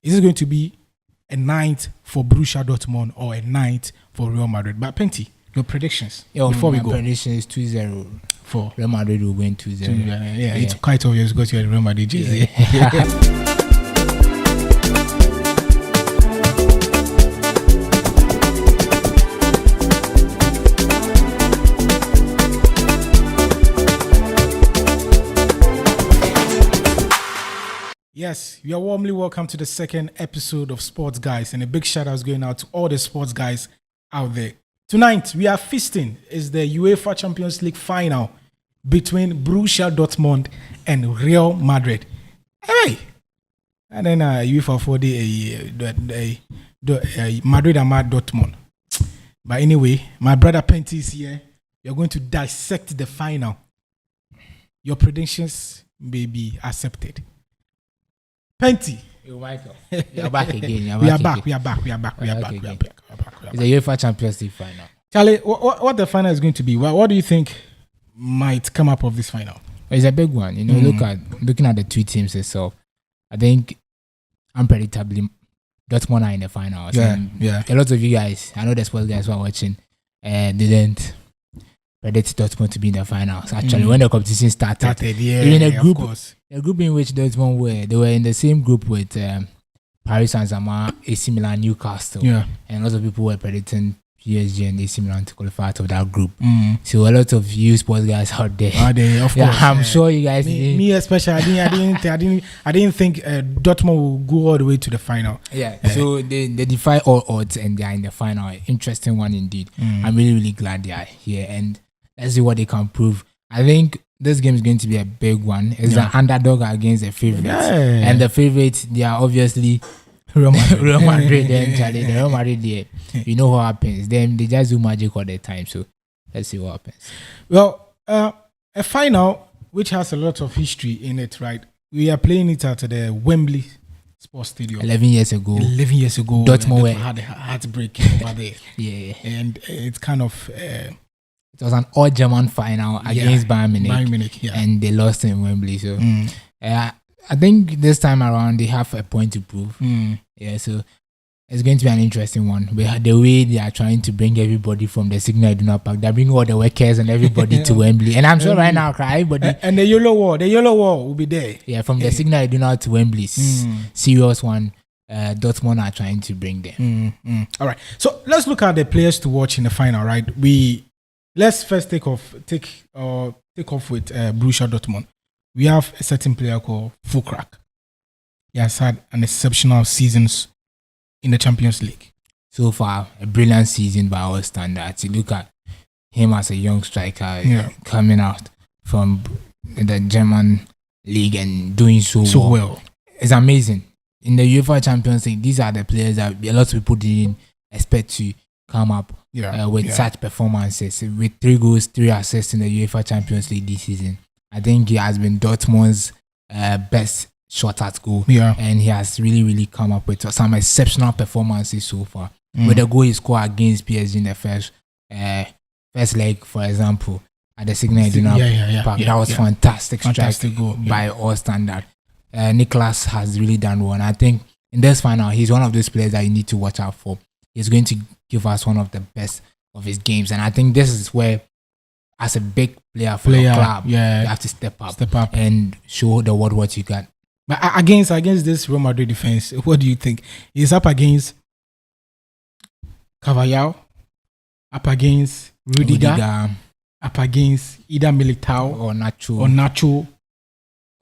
Is it going to be a night for Borussia Dortmund or a night for Real Madrid? But Penty, your predictions before we go. My prediction is 2-0 for Real Madrid will win 2-0. Yeah, it's quite obvious because you're a Real Madrid jersey. Yes, you are warmly welcome to the second episode of Sports Guys, and a big shout out is going out to all the sports guys out there. Tonight, we are feasting. It's the UEFA Champions League final between Borussia Dortmund and Real Madrid. Hey! And then UEFA for the Madrid and Dortmund. But anyway, my brother Penty is here. You're going to dissect the final. Your predictions may be accepted. Penty. Yo, Michael. You're back again. We are back. It's the UEFA Champions League final. Charlie, what the final is going to be? What do you think might come up of this final? It's a big one. You know, looking at the two teams itself, I think unpredictably Dortmund are in the finals. Yeah. A lot of you guys, I know the sports guys who are watching, didn't predict Dortmund to be in the finals. Actually, when the competition started, even a group in which Dortmund were in the same group with Paris Saint-Germain, AC Milan, Newcastle, and a lot of people were predicting PSG and AC Milan to qualify out of that group. So a lot of you sports guys out there, of course, I'm sure you guys. Me especially, I didn't think Dortmund will go all the way to the final. So they defy all odds and they are in the final. Interesting one indeed. I'm really glad they are here, and let's see what they can prove. I think this game is going to be a big one. It's an underdog against the favorite. And the favorites, they are obviously Real Madrid. The Real Madrid, you know what happens. They just do magic all the time. So let's see what happens. Well, a final which has a lot of history in it, right? We are playing it at the Wembley Sports Stadium. 11 years ago. Dortmund had a heartbreak over there. And it's kind of... it was an all German final against Bayern Munich, and they lost in Wembley. So I think this time around they have a point to prove. So it's going to be an interesting one. The way they are trying to bring everybody from the Signal Iduna Park, they're bringing all the workers and everybody to Wembley. And I'm sure right now, everybody and the yellow wall will be there. Yeah, from the Signal Iduna to Wembley, serious one. Dortmund are trying to bring them. All right, so let's look at the players to watch in the final. Right, let's first take off with Borussia Dortmund. We have a certain player called Füllkrug. He has had an exceptional seasons in the Champions League. So far, a brilliant season by all standards. You look at him as a young striker coming out from the German league and doing so well. It's amazing. In the UEFA Champions League, these are the players that a lot of people didn't expect to come up with such performances. With 3 goals, 3 assists in the UEFA Champions League this season. I think he has been Dortmund's best shot at goal. And he has really come up with some exceptional performances so far. With the goal he scored against PSG in the first leg, for example, at the Signal Iduna Park. That was fantastic goal by all standards. Nicolas has really done well. And I think in this final, he's one of those players that you need to watch out for. He's going to give us one of the best of his games. And I think this is where, as a big player for your club, you have to step up and show the world what you got. But against this Real Madrid defense, what do you think? He's up against Carvajal, up against Rudiger, up against either Militao or Nacho.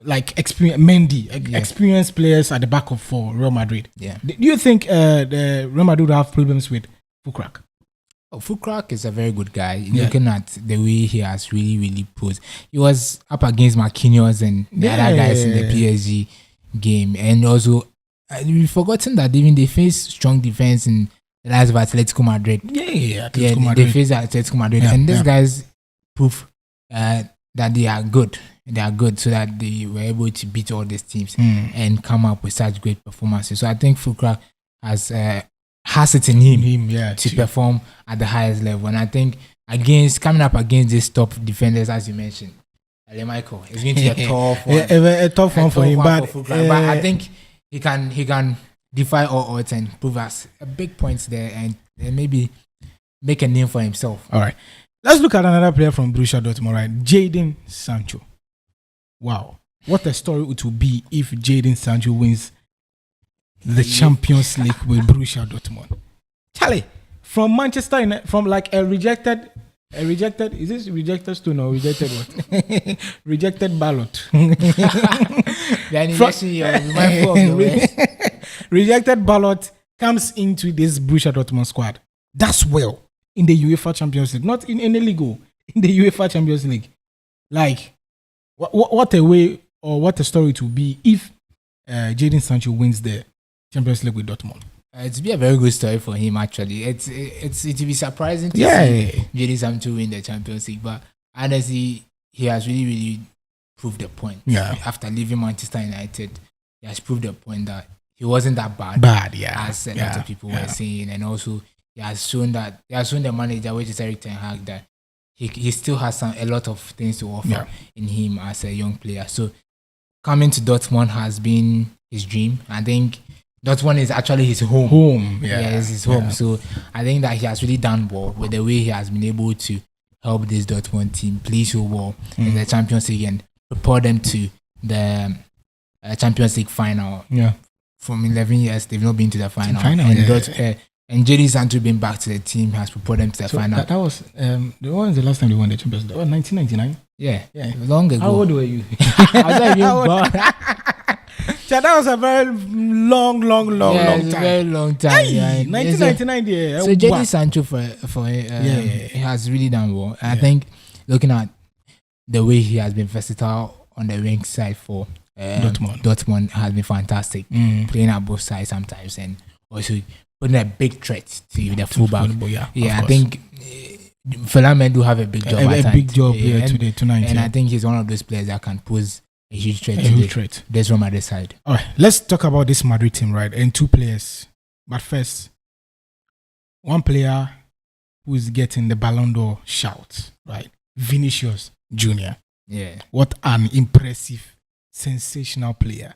Like experienced players at the back of for Real Madrid. Do you think the Real Madrid have problems with Füllkrug? Füllkrug is a very good guy. Looking at the way he has really posed. He was up against Marquinhos and the other guys in the PSG game. And also, we've forgotten that even they face strong defense in the likes of Atletico Madrid. Atletico Madrid. They face Atletico Madrid. And these guys prove that they are good. They are good so that they were able to beat all these teams and come up with such great performances. So I think Füllkrug has it in him to perform at the highest level. And I think coming up against these top defenders, as you mentioned, Michael, it's going to be a tough one. A tough one for him. But I think he can defy all odds and prove us a big points there and maybe make a name for himself. All right. Let's look at another player from Borussia Dortmund, right? Jadon Sancho. Wow. What a story it will be if Jadon Sancho wins the Champions League with Borussia Dortmund. Charlie, from Manchester United, from like a rejected, is this rejected stone or rejected what? Rejected ballot. Rejected ballot comes into this Borussia Dortmund squad. That's well in the UEFA Champions League, not in any league, in the UEFA Champions League. Like, what a way or what a story to be if Jadon Sancho wins the Champions League with Dortmund. It'd be a very good story for him, actually. It'd be surprising to see Jadon Sancho win the Champions League, but honestly, he has really, really proved the point. Yeah. After leaving Manchester United, he has proved the point that he wasn't that bad. As a lot of people were saying, and also he has shown the manager, which is Erik ten Hag, that he still has a lot of things to offer in him as a young player. So coming to Dortmund has been his dream. I think Dortmund is actually his home. It's his home. So I think that he has really done well with the way he has been able to help this Dortmund team play so well in the Champions League and prepare them to the Champions League final. Yeah. From 11 years, they've not been to the final. And Jadon Sancho being back to the team has prepared them to the final. That was the last time they won the Champions League? 1999? Yeah, long ago. How old were you? I was not even born. That was a very long time. Very long time. Hey, 1999, yeah. So Jadon Sancho he has really done well. I think looking at the way he has been versatile on the wing side for Dortmund has been fantastic. Playing at both sides sometimes and also putting a big threat to the fullback. I think Felamen do have a big job. A big job here tonight. And I think he's one of those players that can pose a huge threat. There's Real Madrid side. All right, let's talk about this Madrid team, right? And two players. But first, one player who is getting the Ballon d'Or shout, right? Vinicius Jr. Yeah. What an impressive, sensational player.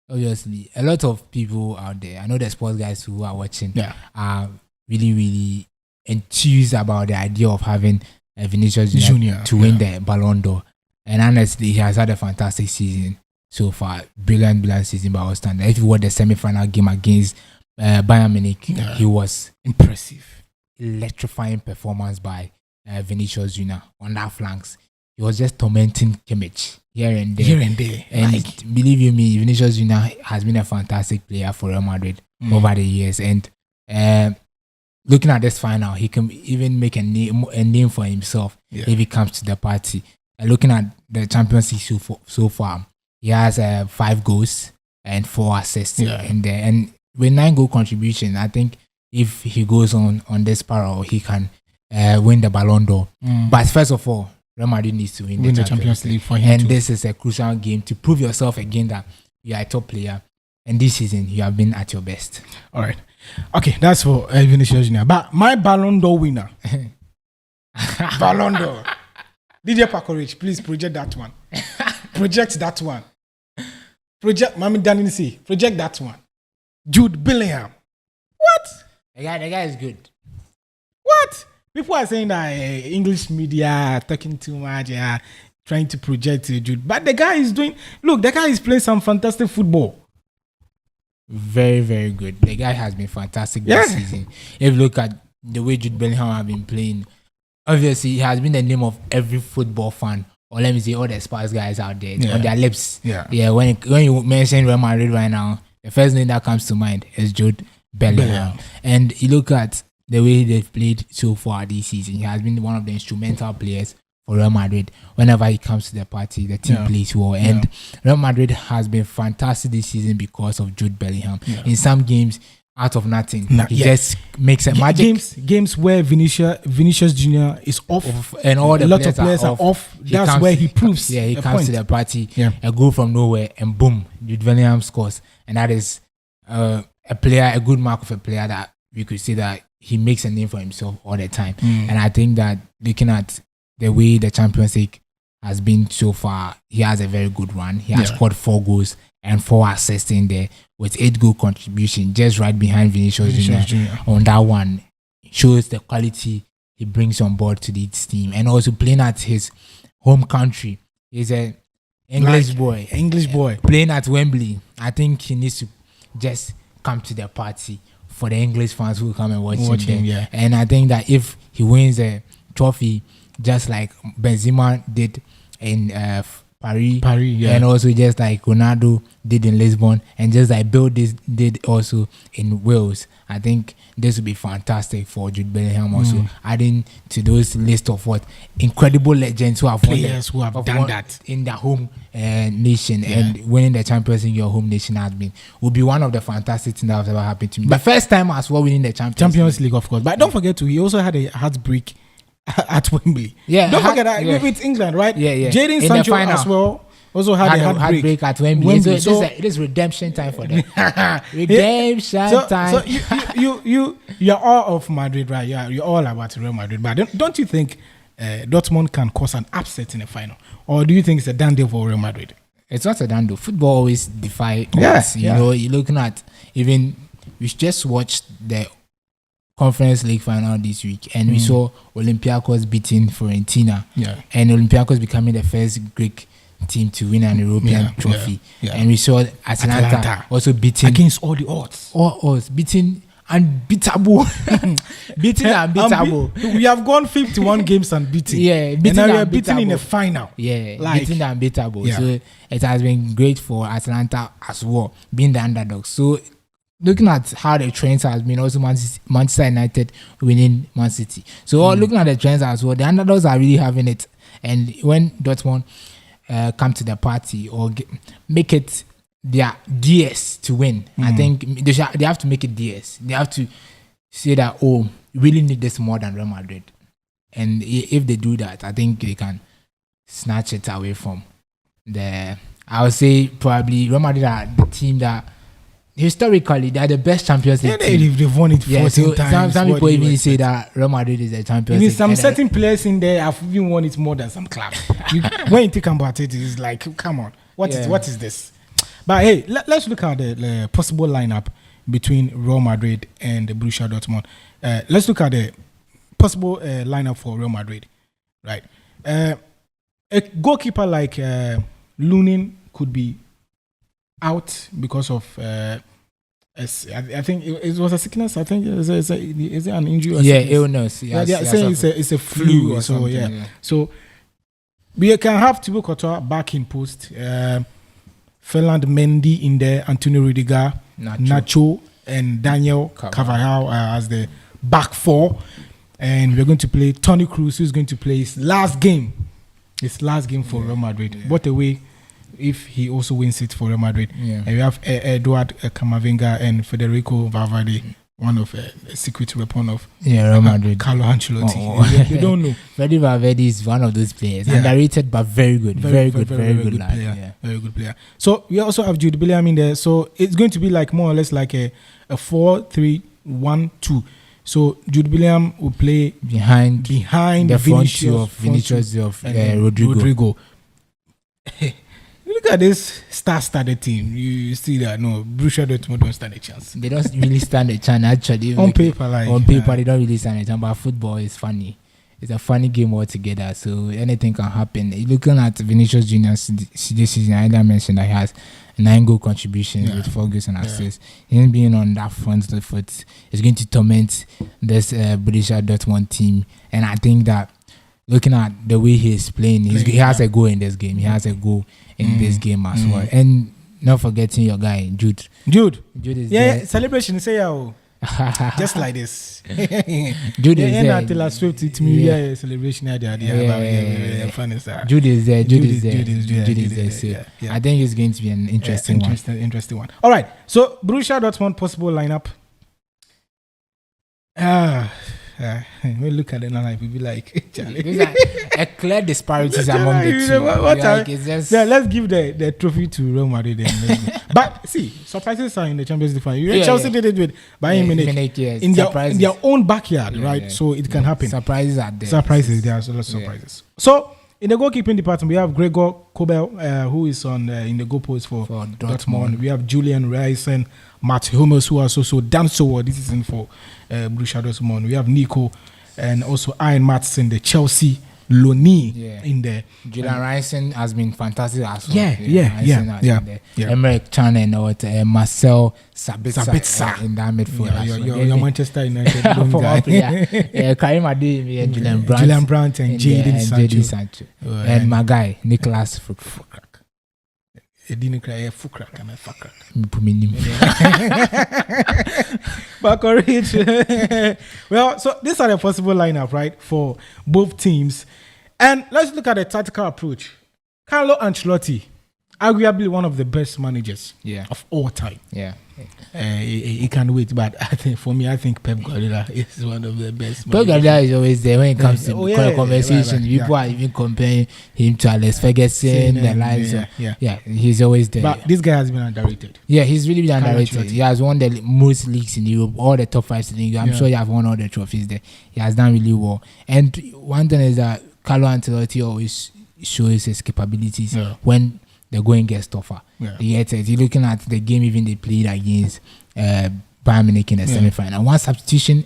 Obviously, a lot of people out there, I know the sports guys who are watching, are really, really enthused about the idea of having Vinicius Jr. to win the Ballon d'Or. And honestly, he has had a fantastic season so far. Brilliant season by our standard. If you watch the semi-final game against Bayern Munich, he was impressive. Electrifying performance by Vinicius Jr. on that flanks. He was just tormenting Kimmich here and there. And believe you me, Vinicius Jr. has been a fantastic player for Real Madrid over the years. And looking at this final, he can even make a name for himself if he comes to the party. Looking at the Champions League so far, he has 5 goals and 4 assists in there. And with 9 goal contribution, I think if he goes on this parallel, he can win the Ballon d'Or. But first of all, Real Madrid needs to win the Champions League for him. And this is a crucial game to prove yourself again that you are a top player. And this season, you have been at your best. All right. Okay, that's for Vinicius Jr. But my Ballon d'Or winner. Ballon d'Or. DJ Pakorich, please project that one. Project that one. Project, Mami Daninsi, project that one. Jude Bellingham. What? The guy is good. What? People are saying that English media are talking too much, trying to project Jude. But the guy is playing some fantastic football. Very, very good. The guy has been fantastic this season. If you look at the way Jude Bellingham have been playing, obviously, he has been the name of every football fan, or let me say, all the sports guys out there on their lips. When you mention Real Madrid right now, the first name that comes to mind is Jude Bellingham. And you look at the way they've played so far this season. He has been one of the instrumental players for Real Madrid. Whenever he comes to the party, the team plays well. And Real Madrid has been fantastic this season because of Jude Bellingham. In some games, out of nothing, he just makes a magic. Games where Vinicius Jr. is off, and all the lot of players are off. That's where he proves. He comes to the party, a goal from nowhere, and boom, Jude Bellingham scores. And that is a good mark of a player that we could say that he makes a name for himself all the time. And I think that looking at the way the Champions League has been so far, he has a very good run. He has scored 4 goals and 4 assists in there with 8 goal contribution, just right behind Vinicius Junior. On that one, shows the quality he brings on board to this team, and also playing at his home country. He's a English boy playing at Wembley. I think he needs to just come to the party for the English fans who come and watch him. Yeah. And I think that if he wins a trophy, just like Benzema did in Paris, and also just like Ronaldo did in Lisbon, and just like Bill did also in Wales, I think this would be fantastic for Jude Bellingham. Also adding to those list of incredible legends who have done that in their home nation, and winning the Champions League in your home nation will be one of the fantastic things that has ever happened to me. The first time as well winning the Champions League, of course. But don't forget he also had a heartbreak at Wembley. Yeah, don't forget that with England, right? Yeah. Jadon Sancho as well also had a heartbreak at Wembley. So it is redemption time for them. Redemption time. So you're all of Madrid, right? You're all about Real Madrid. But don't you think Dortmund can cause an upset in the final, or do you think it's a done deal for Real Madrid? It's not a done deal. Football always defy odds. You know, you're looking at we just watched the Conference League final this week, and we saw Olympiacos beating Fiorentina, and Olympiacos becoming the first Greek team to win an European trophy. And we saw Atalanta also beating against all the odds, beating unbeatable. We have gone 51 games unbeaten. And now we are beaten in the final. Beating the unbeatable. So it has been great for Atalanta as well, being the underdog. So looking at how the trends has been, also Manchester United winning Man City. So looking at the trends as well, the underdogs are really having it. And when Dortmund come to the party or make it their DS to win, I think they have to make it DS. They have to say that, we really need this more than Real Madrid. And if they do that, I think they can snatch it away from I would say probably Real Madrid are the team that historically they are the best Champions League team. They've won it 14 times. Some people even say that Real Madrid is the Champions League. Some certain players in there have even won it more than some clubs. When you think about it, it's like, come on, what is this? But hey, let's look at the possible lineup between Real Madrid and Borussia Dortmund. Let's look at the possible lineup for Real Madrid. Right, a goalkeeper like Lunin could be out because of I think it was a sickness. I think is it an injury? Or illness. Saying it's a flu or something. So we can have Thibaut Courtois back in post. Ferland Mendy in there, Antonio Rudiger, Nacho and Daniel Carvajal as the back four, and we're going to play Toni Kroos, who's going to play his last game for Real Madrid. What a way if he also wins it for Real Madrid. And we have Eduard Camavinga and Federico Valverde, one of a secret weapon of Real Madrid. Carlo Ancelotti. You don't know. Federico Valverde is one of those players, underrated but very good, very good player. Very good player. So we also have Jude Bellingham in there. So it's going to be like more or less like a 4-3-1-2. So Jude Bellingham will play behind the front two of Vinicius and Rodrigo. Look at this star-studded team. You see that Borussia Dortmund don't stand a chance. They don't really stand a chance actually. On paper, they don't really stand a chance. But football is funny. It's a funny game altogether. So anything can happen. Looking at Vinicius Junior this season, I mentioned that he has 9 goal contributions with 4 goals and assists. Him being on that front foot is going to torment this Borussia Dortmund team. And I think that looking at the way he is playing, he has a goal in this game. He has a goal in this game as well. And not forgetting your guy, Jude. Jude is there. Celebration, say just like this. Jude is there. Until Swift it me celebration funny sir. Jude is there. So I think it's going to be an interesting one. All right. So Borussia Dortmund possible lineup. We look at it now, we be like, Charlie. A clear disparities among the two. Let's give the trophy to Real Madrid. But see, surprises are in the Champions League final. Chelsea did it with Bayern Munich in their own backyard, right? So it can happen. Surprises are there. There are a lot of surprises. So in the goalkeeping department, we have Gregor Kobel, who is on in the goalpost for Dortmund. We have Julian Reis and Matt Hummels, who has also done so well this season for Borussia Dortmund. We have Nico and also Ian Maatsen, the Chelsea Looney in there. Julian Reis has been fantastic as well. Yeah. Emmerich Chan and Marcel Sabitzer in that midfield. Your Manchester United guy. Karim Adi, Julian Brandt and Jadon Sancho. And my guy, Nicholas Fukrak. It didn't cry Fukrak and a Fukrak. Well, so these are the possible lineup, right, for both teams. And let's look at the tactical approach. Carlo Ancelotti, arguably one of the best managers of all time. He can't wait, but I think Pep Guardiola is one of the best. Pep Guardiola is always there when it comes to conversation. People are even comparing him to Alex Ferguson, the likes. He's always there. But this guy has been underrated. Yeah, he's really been underrated. He has won the most leagues in Europe, all the top 5 in Europe. I'm sure he has won all the trophies there. He has done really well. And one thing is that Carlo Ancelotti always shows his capabilities when the going gets tougher. You're looking at the game even they played against Bayern Munich in the semi-final. One substitution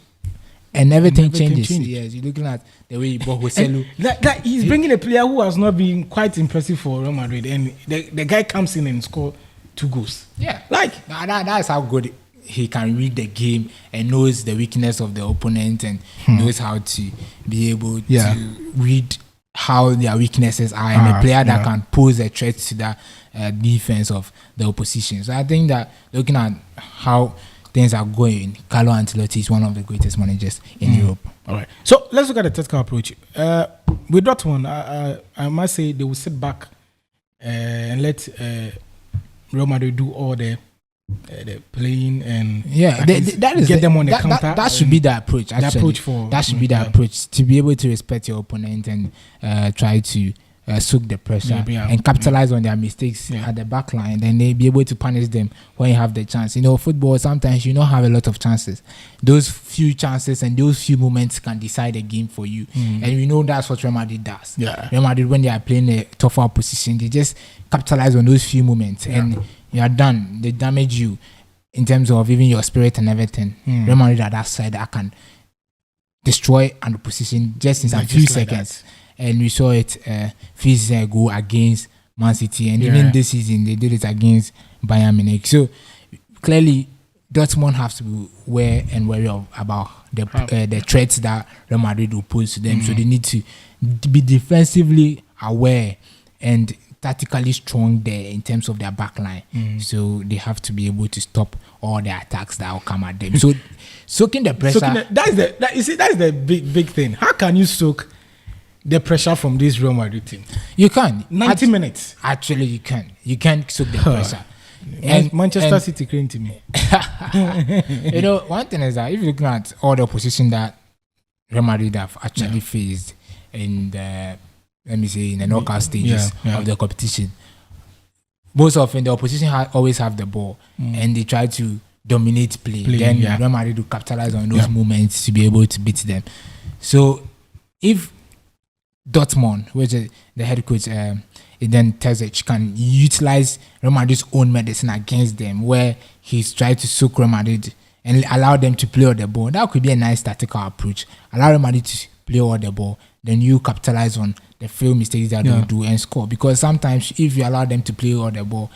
and everything changes. Yes, you're looking at the way he bought Joselu. That he's bringing a player who has not been quite impressive for Real Madrid, and the guy comes in and scores 2 goals. Yeah, that's how good he can read the game and knows the weakness of the opponent and knows how to be able to read how their weaknesses are, and a player that can pose a threat to the defense of the opposition. So I think that looking at how things are going, Carlo Ancelotti is one of the greatest managers in Europe. All right. So let's look at the tactical approach. With Dortmund, I must say they will sit back and let Real Madrid do all the playing and get them on the counter. That should be the approach. Actually, that should be the approach, to be able to respect your opponent and try to soak the pressure and capitalize on their mistakes at the back line. Then they be able to punish them when you have the chance. You know, football, sometimes you don't have a lot of chances. Those few chances and those few moments can decide a game for you. And we know that's what Real Madrid does. Real Madrid, when they are playing a tougher opposition, they just capitalize on those few moments and you are done. They damage you in terms of even your spirit and everything. Real Madrid at that side, that can destroy an opposition just in some few seconds. And we saw it few seasons ago against Man City, and even this season they did it against Bayern Munich. So clearly, Dortmund have to be aware and wary about the threats that Real Madrid will pose to them. So they need to be defensively aware and tactically strong there in terms of their back line. So they have to be able to stop all the attacks that will come at them. So soaking the pressure. That's the big thing. How can you soak the pressure from this Real Madrid team? You can. 90 minutes. Actually, you can. You can soak the pressure. And Manchester City came to me. You know, one thing is that if you're looking at all the opposition that Real Madrid have actually faced in the, let me say, in the knockout stages of the competition, most often the opposition always have the ball and they try to dominate play. Then Real Madrid will capitalize on those moments to be able to beat them. So if Dortmund, which is the head coach, Eden Terzic, can utilize Real Madrid's own medicine against them, where he's trying to soak Real Madrid and allow them to play on the ball, that could be a nice tactical approach. Allow Real Madrid to play on the ball, then you capitalize on the few mistakes that they do and score. Because sometimes if you allow them to play on the ball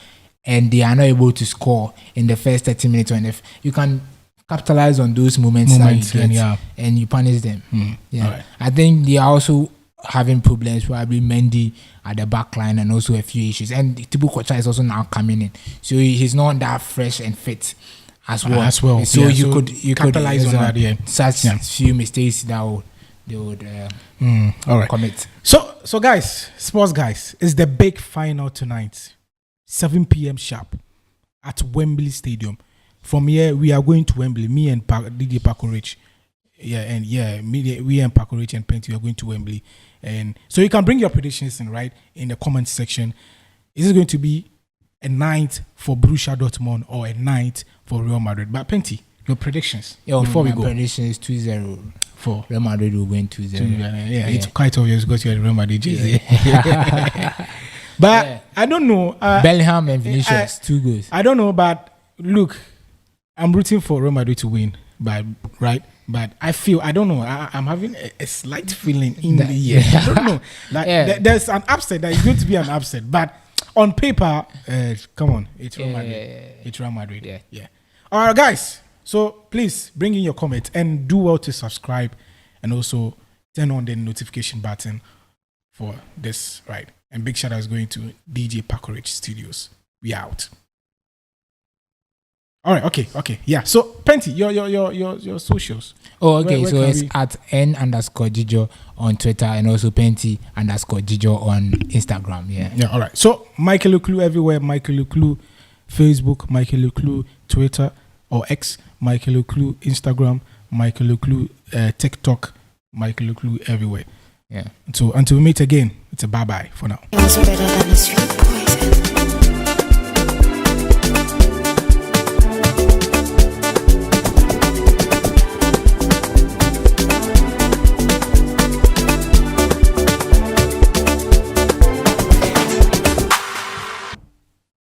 and they are not able to score in the first 30 minutes, or you can capitalize on those moments that you get and you punish them. Right. I think they are also having problems, probably Mendy at the back line and also a few issues. And Thibaut Courtois is also now coming in. So he's not that fresh and fit as well. So you could capitalize on that, such few mistakes that they would commit. So guys, sports guys, it's the big final tonight, 7 p.m. sharp at Wembley Stadium. From here, we are going to Wembley. Me and DJ Paco Rich. We and Paco Rich and Penty are going to Wembley. And so you can bring your predictions in the comment section. Is it going to be a night for Borussia Dortmund or a night for Real Madrid? But Penty, Your predictions before we go. Predictions 2-0 for Real Madrid will win 2-0. Yeah, it's quite obvious because you're the Real Madrid jersey. But I don't know. Bellingham and Vinicius, 2 goals. I don't know, but look, I'm rooting for Real Madrid to win, but I feel, I don't know, I'm having a slight feeling in the year. I don't know. Like there's an upset. There is going to be an upset, but on paper, come on, it's Real Madrid. It's Real Madrid. Yeah. All right, guys. So please bring in your comments and do well to subscribe and also turn on the notification button for this, right? And big shout out is going to DJ Pacorich Studios. We out. All right, okay. Yeah. So Penty, your socials. Oh, okay. Where so it's at N_Gijo on Twitter and also Penty_Gijo on Instagram. Yeah. All right. So Michael Leclue everywhere. Michael Leclue, Facebook, Michael Leclue, Twitter or X, Michael Leclue, Instagram, Michael Leclue, TikTok, Michael Leclue everywhere. Yeah. So until we meet again, it's a bye-bye for now. It was better than a sweet poison.